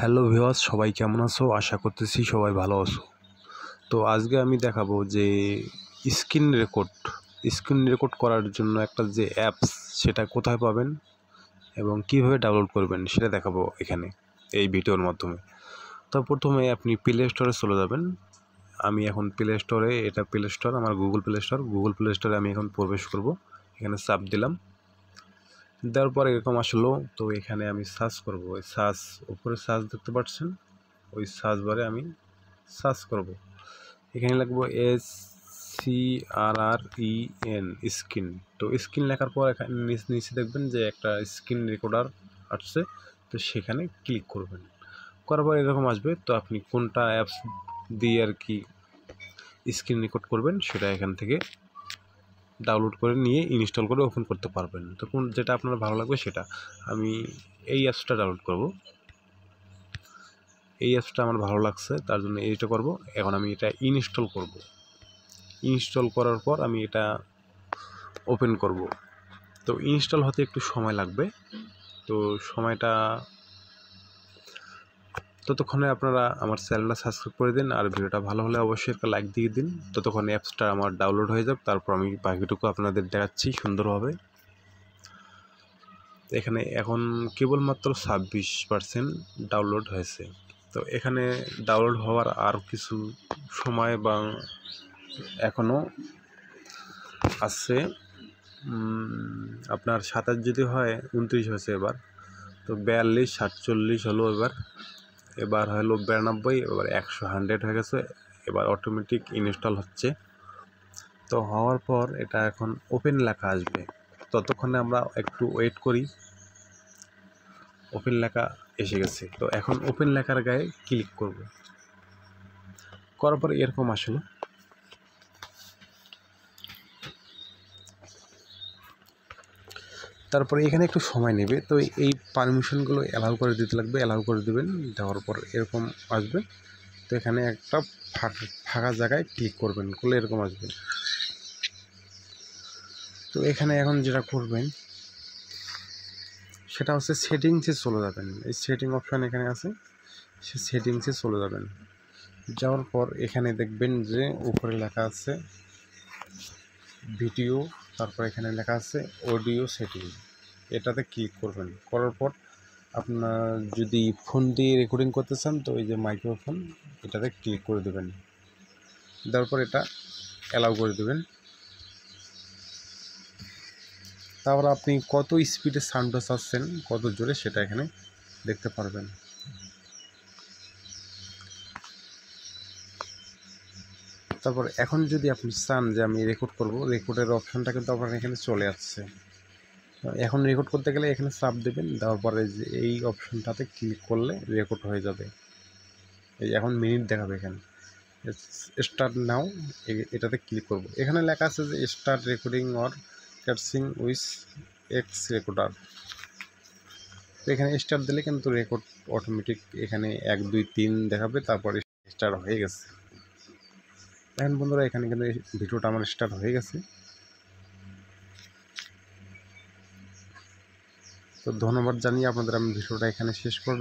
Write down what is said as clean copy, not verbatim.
Hello viewers, সবাই কেমন আছো? আশা করতেছি সবাই ভালো আছো। তো আজকে আমি দেখাবো যে স্ক্রিন রেকর্ড করার জন্য একটা যে অ্যাপস, সেটা কোথায় পাবেন এবং কিভাবে ডাউনলোড করবেন সেটা দেখাবো এখানে এই ভিডিওর মাধ্যমে। তো প্রথমে আপনি প্লে স্টোরে চলে যাবেন। আমি এখন প্লে স্টোরে, এটা প্লে স্টোর আমার গুগল প্লে স্টোরে আমি এখন প্রবেশ করব। এখানে চাপ দিলাম, দেওয়ার পর এরকম আসলো। তো এখানে আমি সার্চ করব, ওই সার্চ উপরে সার্চ দেখতে পাচ্ছেন, ওই সার্চ বারে আমি সার্চ করব। এখানে লিখবো SCRREN স্ক্রিন। তো স্ক্রিন লেখার পর এখানে নিচে দেখবেন যে একটা স্ক্রিন রেকর্ডার আসছে, তো সেখানে ক্লিক করবেন। করার পর এরকম আসবে। তো আপনি কোনটা অ্যাপস দিয়ে আর কি স্ক্রিন রেকর্ড করবেন সেটা এখান থেকে ডাউনলোড করে নিয়ে ইনস্টল করে ওপেন করতে পারবেন। তো যেটা আপনার ভালো লাগবে সেটা। আমি এই অ্যাপসটা ডাউনলোড করব, এই অ্যাপসটা আমার ভালো লাগছে, তার জন্য এইটা করব। এখন আমি এটা ইনস্টল করব। ইনস্টল করার পর আমি এটা ওপেন করব। তো ইনস্টল হতে একটু সময় লাগবে। তো সময়টা, ততক্ষণে আপনারা আমার চ্যানেলটা সাবস্ক্রাইব করে দিন, আর ভিডিওটা ভালো হলে অবশ্যই একটা লাইক দিয়ে দিন। ততক্ষণে অ্যাপসটা আমার ডাউনলোড হয়ে যাক, তারপর আমি বাকিটুকু আপনাদের দেখাচ্ছি সুন্দরভাবে। এখানে এখন কেবলমাত্র 26% ডাউনলোড হয়েছে। তো এখানে ডাউনলোড হওয়ার আর কিছু সময় বা এখনও আছে। আপনার 27 যদি হয়, 29 হয়েছে এবার। তো 42, 47 হলো এবার হলো 92, এবার 100 হয়ে গেছে। এবার অটোমেটিক ইনস্টল হচ্ছে। তো হওয়ার পর এটা এখন ওপেন লেখা আসবে, ততক্ষণে আমরা একটু ওয়েট করি। ওপেন লেখা এসে গেছে। তো এখন ওপেন লেখার গায়ে ক্লিক করব। করার পর এরকম আসলো। তারপরে এখানে একটু সময় নেবে। তো এই পারমিশনগুলো অ্যালাউ করে দিতে লাগবে, অ্যালাউ করে দেবেন। দেওয়ার পর এরকম আসবে। তো এখানে একটা ফাঁকা জায়গায় ক্লিক করবেন, করলে এরকম আসবে। তো এখানে এখন যেটা করবেন সেটা হচ্ছে সেটিংসে চলে যাবেন। এই সেটিং অপশান এখানে আছে, সে সেটিংসে চলে যাবেন। যাওয়ার পর এখানে দেখবেন যে উপরে লেখা আছে ভিডিও, তারপর এখানে লেখা আছে অডিও সেটিং। এটাতে ক্লিক করবেন। করার পর আপনার যদি ফোন দিয়ে রেকর্ডিং করতে চান, তো এই যে মাইক্রোফোন, এটাতে ক্লিক করে দেবেন। দেওয়ার পর এটা অ্যালাউ করে দেবেন। তারপর আপনি কত স্পিডে সাউন্ডটা চাচ্ছেন, কত জোরে, সেটা এখানে দেখতে পারবেন। তারপর এখন যদি আপনি চান যে আমি রেকর্ড করব, রেকর্ডের অপশানটা কিন্তু আপনার এখানে চলে আসছে। এখন রেকর্ড করতে গেলে এখানে চাপ দেবেন, দেওয়ার পরে যে এই অপশানটাতে ক্লিক করলে রেকর্ড হয়ে যাবে। এই এখন মিনিট দেখাবে এখানে, স্টার্ট নাও, এটাতে ক্লিক করব। এখানে লেখা আছে যে start recording or catching with X recorder. তো এখানে স্টার্ট দিলে কিন্তু রেকর্ড অটোমেটিক এখানে 1 2 3 দেখাবে, তারপরে স্টার্ট হয়ে গেছে। এখন বন্ধুরা, এখানে কিন্তু ভিডিওটা আমার স্টার্ট হয়ে গেছে। তো ধন্যবাদ জানিয়ে আপনাদের আমি ভিডিওটা এখানে শেষ করব।